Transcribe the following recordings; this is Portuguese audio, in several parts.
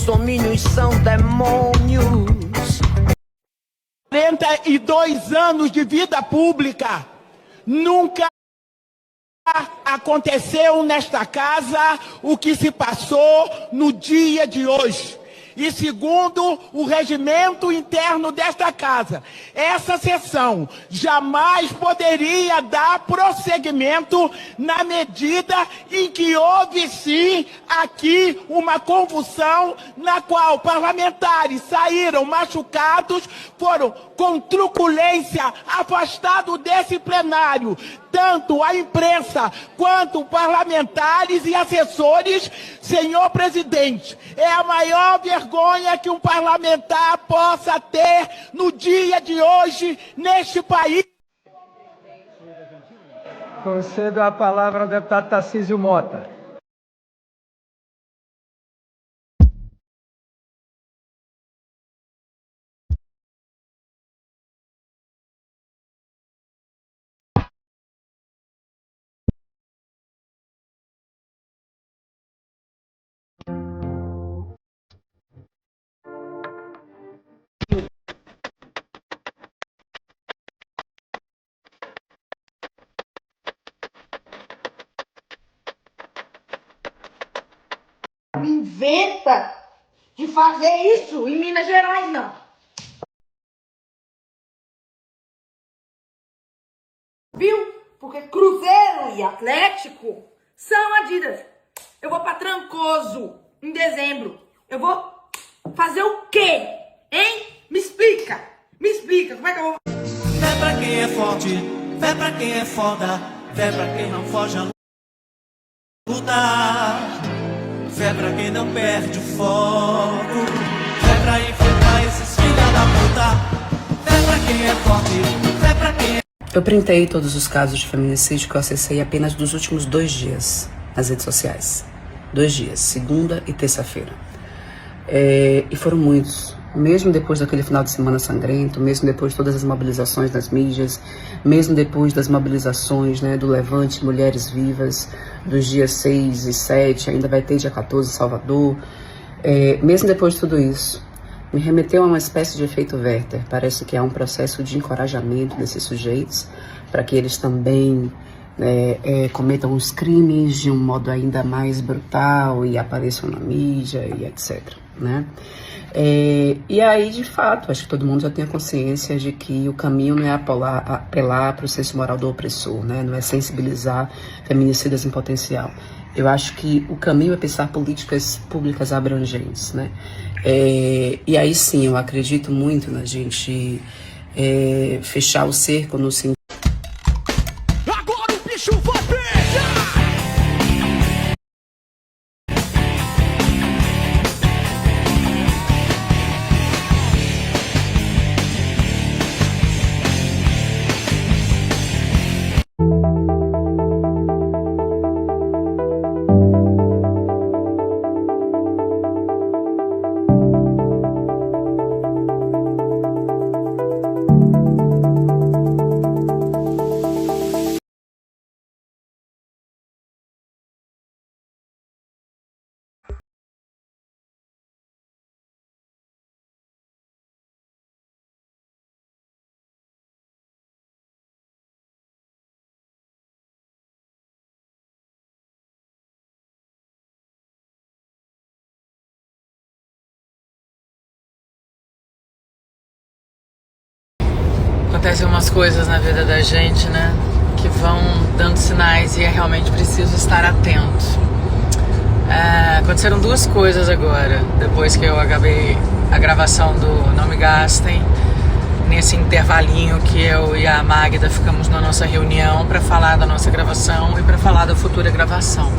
bolsominions são demônios. 42 anos de vida pública, nunca aconteceu nesta casa o que se passou no dia de hoje. E segundo o regimento interno desta casa, essa sessão jamais poderia dar prosseguimento na medida em que houve sim aqui uma convulsão na qual parlamentares saíram machucados, foram com truculência afastados desse plenário. Tanto a imprensa quanto parlamentares e assessores. Senhor presidente, é a maior vergonha que um parlamentar possa ter no dia de hoje neste país. Concedo a palavra ao deputado Tarcísio Mota. Me inventa de fazer isso em Minas Gerais, não. Viu? Porque Cruzeiro e Atlético são Adidas. Eu vou pra Trancoso em dezembro. Eu vou fazer o quê? Hein? Me explica. Me explica. Como é que eu vou... Fé pra quem é forte, fé pra quem é foda, fé pra quem não foge a luta. Fé pra quem não perde o foco, fé pra enfrentar esses filha da puta. Fé pra quem é forte, fé pra quem é... Eu printei todos os casos de feminicídio que eu acessei apenas dos últimos 2 dias nas redes sociais. 2 dias, segunda e terça-feira. E foram muitos. Mesmo depois daquele final de semana sangrento, mesmo depois de todas as mobilizações das mídias, mesmo depois das mobilizações, né, do Levante Mulheres Vivas, dos dias 6 e 7, ainda vai ter dia 14 em Salvador, mesmo depois de tudo isso, me remeteu a uma espécie de efeito Werther. Parece que há um processo de encorajamento desses sujeitos para que eles também cometam os crimes de um modo ainda mais brutal e apareçam na mídia e etc, né? E aí, de fato, acho que todo mundo já tem a consciência de que o caminho não é apelar para o senso moral do opressor, né? Não é sensibilizar feminicidas em potencial. Eu acho que o caminho é pensar políticas públicas abrangentes, né? E aí sim, eu acredito muito na gente fechar o cerco no sentido. Agora o bicho vai pegar! Acontecem umas coisas na vida da gente, né, que vão dando sinais e é realmente preciso estar atento. Aconteceram 2 coisas agora, depois que eu acabei a gravação do Não Me Gastem, nesse intervalinho que eu e a Magda ficamos na nossa reunião para falar da nossa gravação e para falar da futura gravação.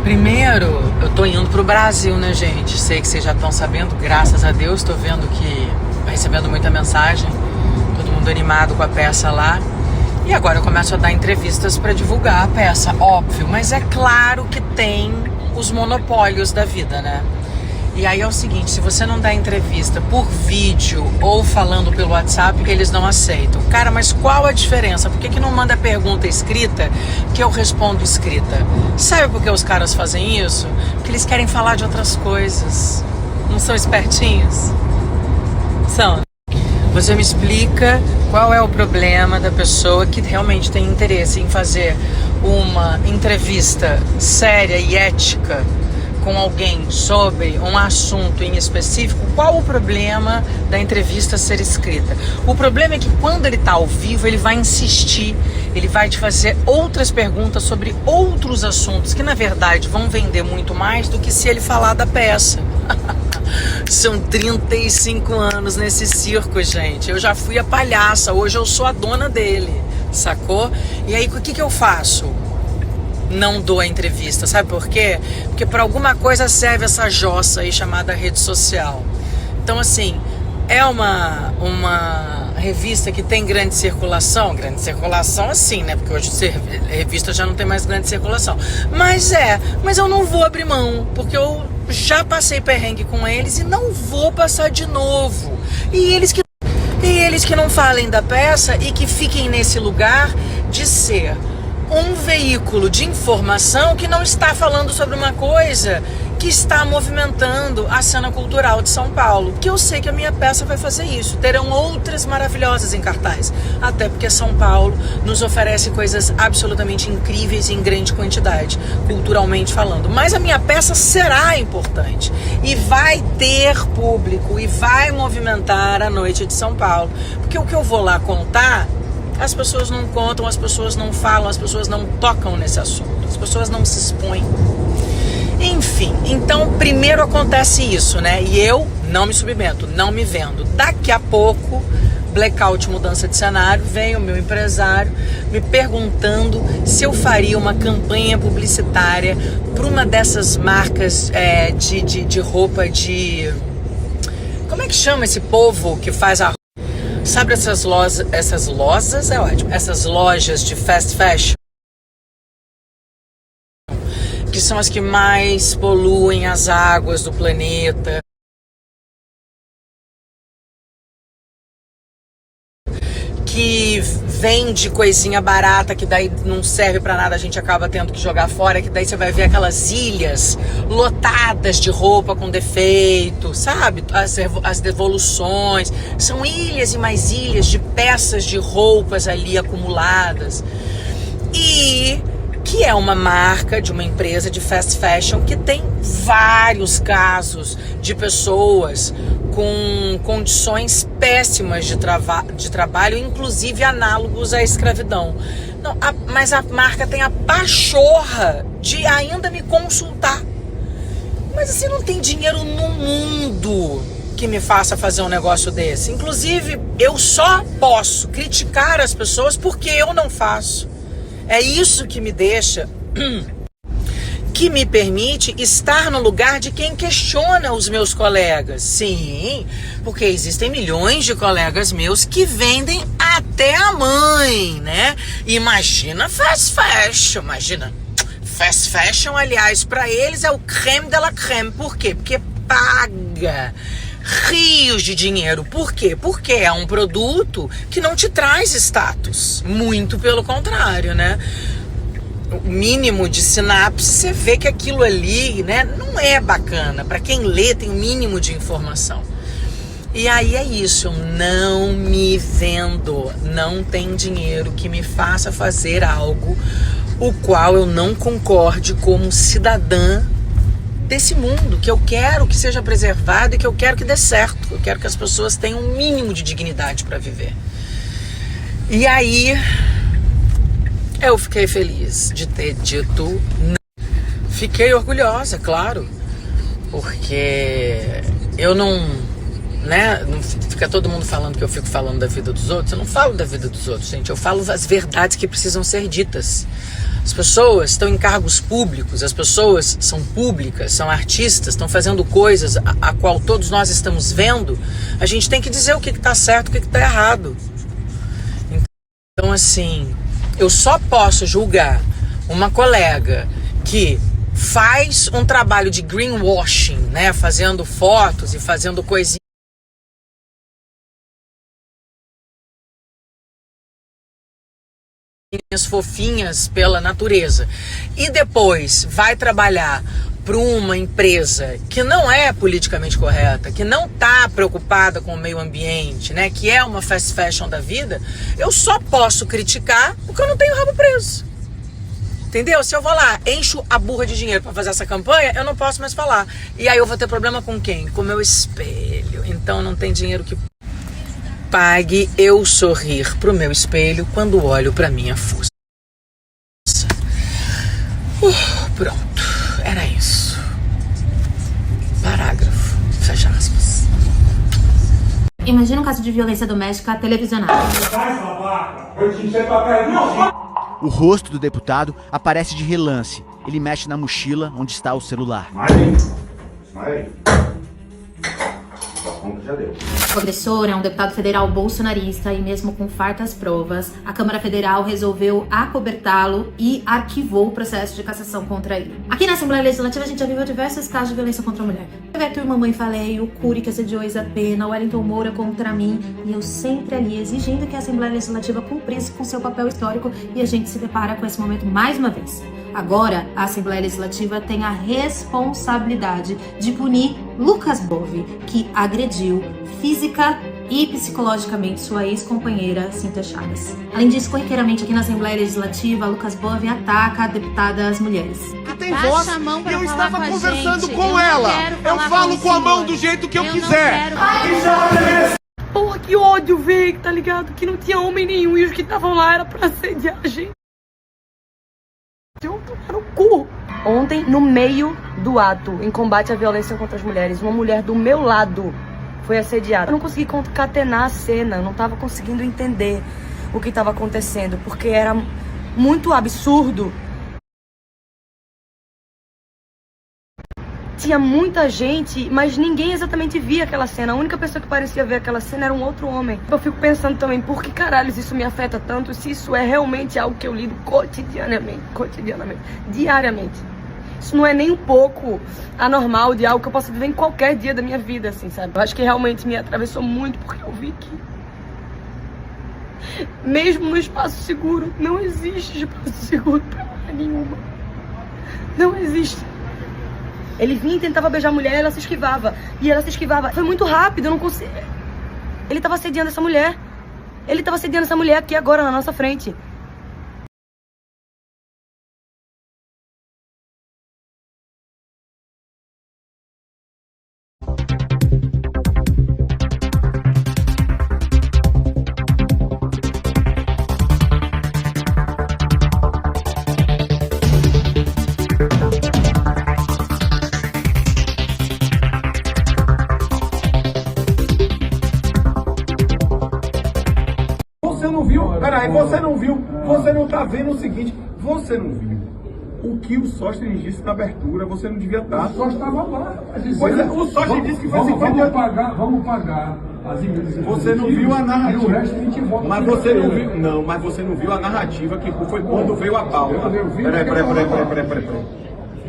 Primeiro, eu tô indo pro Brasil, né, gente? Sei que vocês já estão sabendo, graças a Deus, tô vendo que recebendo muita mensagem. Todo mundo animado com a peça lá. E agora eu começo a dar entrevistas para divulgar a peça, óbvio. Mas é claro que tem os monopólios da vida, né? E aí é o seguinte, se você não dá entrevista por vídeo ou falando pelo WhatsApp, eles não aceitam. Cara, mas qual a diferença? Por que não manda pergunta escrita que eu respondo escrita? Sabe por que os caras fazem isso? Porque eles querem falar de outras coisas. Não são espertinhos? São. Você me explica qual é o problema da pessoa que realmente tem interesse em fazer uma entrevista séria e ética com alguém sobre um assunto em específico. Qual o problema da entrevista ser escrita? O problema é que quando ele está ao vivo, ele vai insistir, ele vai te fazer outras perguntas sobre outros assuntos que na verdade vão vender muito mais do que se ele falar da peça. São 35 anos nesse circo, gente. Eu já fui a palhaça, hoje eu sou a dona dele, sacou? E aí o que eu faço? Não dou a entrevista, sabe por quê? Porque para alguma coisa serve essa jossa aí chamada rede social. Então assim, é uma revista que tem grande circulação assim, né? Porque hoje a revista já não tem mais grande circulação. Mas eu não vou abrir mão, porque eu já passei perrengue com eles e não vou passar de novo. E eles que não falem da peça e que fiquem nesse lugar de ser um veículo de informação que não está falando sobre uma coisa que está movimentando a cena cultural de São Paulo. Que eu sei que a minha peça vai fazer isso. Terão outras maravilhosas em cartaz. Até porque São Paulo nos oferece coisas absolutamente incríveis em grande quantidade, culturalmente falando. Mas a minha peça será importante. E vai ter público. E vai movimentar a noite de São Paulo. Porque o que eu vou lá contar, as pessoas não contam, as pessoas não falam, as pessoas não tocam nesse assunto, as pessoas não se expõem. Enfim, então primeiro acontece isso, né? E eu não me submeto, não me vendo. Daqui a pouco, blackout, mudança de cenário, vem o meu empresário me perguntando se eu faria uma campanha publicitária para uma dessas marcas de roupa de... Como é que chama esse povo que faz a... Sabe essas lojas é ótimo, essas lojas de fast fashion, que são as que mais poluem as águas do planeta, que vende coisinha barata que daí não serve pra nada, a gente acaba tendo que jogar fora, que daí você vai ver aquelas ilhas lotadas de roupa com defeito, sabe? As devoluções, são ilhas e mais ilhas de peças de roupas ali acumuladas. E que é uma marca de uma empresa de fast fashion que tem vários casos de pessoas com condições péssimas de trabalho, inclusive análogos à escravidão. Não, mas a marca tem a pachorra de ainda me consultar. Mas assim, não tem dinheiro no mundo que me faça fazer um negócio desse. Inclusive, eu só posso criticar as pessoas porque eu não faço. É isso que me deixa, que me permite estar no lugar de quem questiona os meus colegas. Sim, porque existem milhões de colegas meus que vendem até a mãe, né? Imagina fast fashion, imagina. Fast fashion, aliás, para eles é o creme de la creme. Por quê? Porque paga rios de dinheiro. Por quê? Porque é um produto que não te traz status. Muito pelo contrário, né? O mínimo de sinapse, você vê que aquilo ali, né, não é bacana. Para quem lê, tem o mínimo de informação. E aí é isso, eu não me vendo. Não tem dinheiro que me faça fazer algo o qual eu não concorde como cidadã desse mundo, que eu quero que seja preservado e que eu quero que dê certo. Eu quero que as pessoas tenham um mínimo de dignidade para viver. E aí eu fiquei feliz de ter dito não. Fiquei orgulhosa, claro, porque eu não, né, não fica todo mundo falando que eu fico falando da vida dos outros. Eu não falo da vida dos outros, gente, eu falo as verdades que precisam ser ditas. As pessoas estão em cargos públicos, as pessoas são públicas, são artistas, estão fazendo coisas a qual todos nós estamos vendo. A gente tem que dizer o que está certo, o que está errado. Então, assim, eu só posso julgar uma colega que faz um trabalho de greenwashing, né, fazendo fotos e fazendo coisinhas fofinhas pela natureza, e depois vai trabalhar para uma empresa que não é politicamente correta, que não está preocupada com o meio ambiente, né, que é uma fast fashion da vida, eu só posso criticar porque eu não tenho rabo preso. Entendeu? Se eu vou lá, encho a burra de dinheiro para fazer essa campanha, eu não posso mais falar. E aí eu vou ter problema com quem? Com o meu espelho. Então não tem dinheiro que pague eu sorrir pro meu espelho quando olho pra minha fuça. Pronto. Era isso. Parágrafo. Fecha aspas. Imagina um caso de violência doméstica televisionado. O rosto do deputado aparece de relance. Ele mexe na mochila onde está o celular. O agressor é um deputado federal bolsonarista e mesmo com fartas provas, a Câmara Federal resolveu acobertá-lo e arquivou o processo de cassação contra ele. Aqui na Assembleia Legislativa a gente já viveu diversos casos de violência contra a mulher. Teve a turma Mamãe Falei, o Cury que assediou Isa Pena, o Wellington Moura contra mim, e eu sempre ali exigindo que a Assembleia Legislativa cumprisse com seu papel histórico, e a gente se depara com esse momento mais uma vez. Agora, a Assembleia Legislativa tem a responsabilidade de punir Lucas Bove, que agrediu física e psicologicamente sua ex-companheira, Cíntia Chagas. Além disso, corriqueiramente aqui na Assembleia Legislativa, Lucas Bove ataca deputadas mulheres. Que tem voz, e eu estava conversando com ela. Eu falo com a mão do jeito que eu quiser. Porra, que ódio, velho, tá ligado? Que não tinha homem nenhum e os que estavam lá era pra assediar a gente. Eu tomar no cu. Ontem, no meio do ato em combate à violência contra as mulheres, uma mulher do meu lado foi assediada. Eu não consegui concatenar a cena, eu não tava conseguindo entender o que estava acontecendo, porque era muito absurdo. Tinha muita gente, mas ninguém exatamente via aquela cena. A única pessoa que parecia ver aquela cena era um outro homem. Eu fico pensando também, por que caralhos isso me afeta tanto, se isso é realmente algo que eu lido cotidianamente, diariamente. Isso não é nem um pouco anormal de algo que eu possa viver em qualquer dia da minha vida, assim, sabe? Eu acho que realmente me atravessou muito, porque eu vi que mesmo no espaço seguro, não existe espaço seguro pra mulher nenhuma. Não existe. Ele vinha e tentava beijar a mulher, ela se esquivava. E ela se esquivava. Foi muito rápido, eu não consegui. Ele estava assediando essa mulher. Ele estava assediando essa mulher aqui agora, na nossa frente. Peraí, você não viu, você não tá vendo o seguinte, você não viu o que o Sóstenes disse na abertura, você não devia estar. O Sóstenes estava lá. Pois é, o Sóstenes disse que foi 50 Vamos pagar as emendas. Você não viu a narrativa. E o resto a gente vota. Mas você não viu, não, mas você não viu a narrativa que foi quando veio a pauta. Peraí.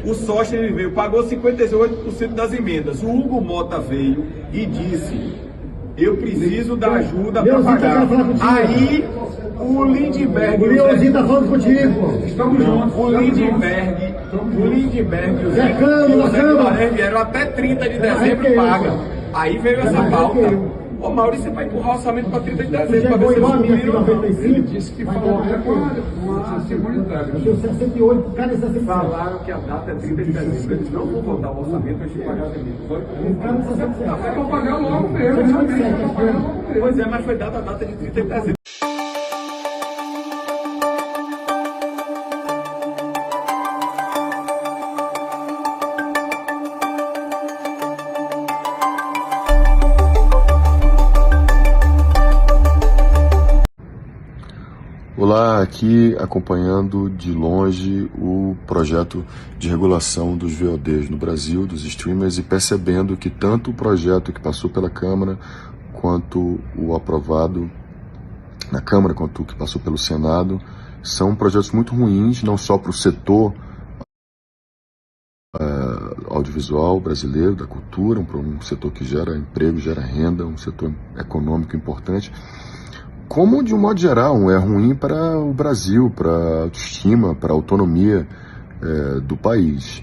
O Sóstenes veio, pagou 58% das emendas. O Hugo Mota veio e disse: eu preciso da ajuda para pagar. Aí o Lindbergh. O Leozinho tá falando contigo. Estamos juntos. O Lindbergh e o Zé vieram até 30 de dezembro e paga. Aí veio essa pauta. Ô Maurício, você vai empurrar o orçamento para 30 de dezembro para ver se eles cumpriram. Ele disse que falou que é uma seguridade. Eu tenho 68, cada 60. Falaram que a data é 30 de dezembro. Eles não vão votar o orçamento antes de pagar as emendas. É para pagar logo mesmo. Pois é, mas foi dada a data de 30 de dezembro. Olá, aqui acompanhando de longe o projeto de regulação dos VODs no Brasil, dos streamers, e percebendo que tanto o projeto que passou pela Câmara, quanto o aprovado na Câmara, quanto o que passou pelo Senado, são projetos muito ruins, não só para o setor audiovisual brasileiro, da cultura, um setor que gera emprego, gera renda, um setor econômico importante. Como, de um modo geral, é ruim para o Brasil, para a autoestima, para a autonomia do país.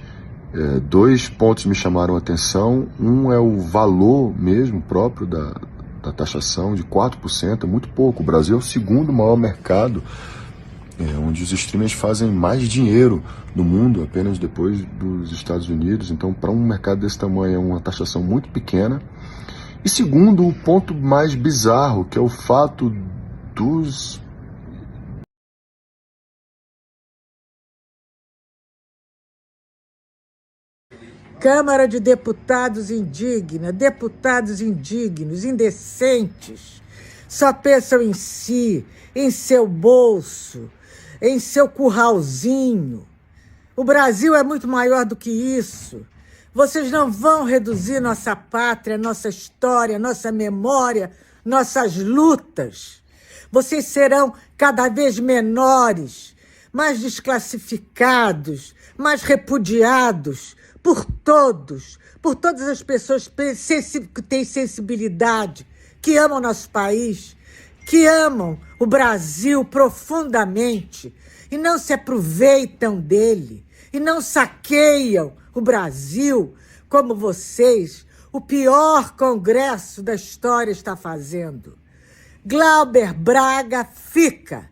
Dois pontos me chamaram a atenção. Um é o valor mesmo próprio da taxação, de 4%, é muito pouco. O Brasil é o segundo maior mercado, onde os streamers fazem mais dinheiro no mundo, apenas depois dos Estados Unidos. Então, para um mercado desse tamanho, é uma taxação muito pequena. E segundo, o ponto mais bizarro, que é o fato dos... Câmara de Deputados indigna, deputados indignos, indecentes, só pensam em si, em seu bolso, em seu curralzinho. O Brasil é muito maior do que isso. Vocês não vão reduzir nossa pátria, nossa história, nossa memória, nossas lutas. Vocês serão cada vez menores, mais desclassificados, mais repudiados por todas as pessoas que têm sensibilidade, que amam nosso país, que amam o Brasil profundamente e não se aproveitam dele e não saqueiam o Brasil como vocês, o pior congresso da história, está fazendo. Glauber Braga fica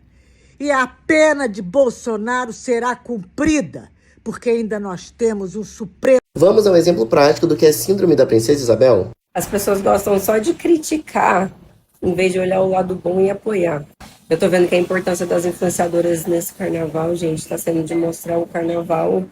e a pena de Bolsonaro será cumprida, porque ainda nós temos um Supremo. Vamos a um exemplo prático do que é Síndrome da Princesa Isabel? As pessoas gostam só de criticar, em vez de olhar o lado bom e apoiar. Eu tô vendo que a importância das influenciadoras nesse carnaval, gente, tá sendo de mostrar o carnaval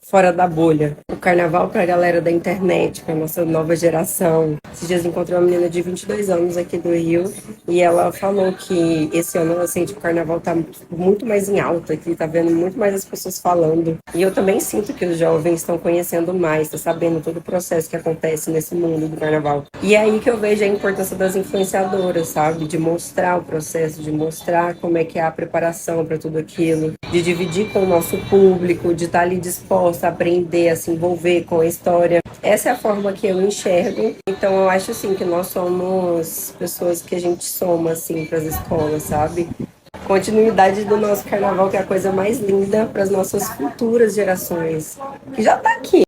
fora da bolha. O carnaval pra galera da internet, pra nossa nova geração. Esses dias encontrei uma menina de 22 anos aqui do Rio e ela falou que esse ano ela sente que o carnaval tá muito mais em alta, que tá vendo muito mais as pessoas falando. E eu também sinto que os jovens estão conhecendo mais, tá sabendo todo o processo que acontece nesse mundo do carnaval. E é aí que eu vejo a importância das influenciadoras, sabe? De mostrar o processo, de mostrar como é que é a preparação para tudo aquilo, de dividir com o nosso público, de estar ali disposta a aprender, a se envolver com a história. Essa é a forma que eu enxergo. Então eu acho assim que nós somos pessoas que a gente soma assim para as escolas, sabe? Continuidade do nosso carnaval, que é a coisa mais linda para as nossas futuras gerações, que já tá aqui.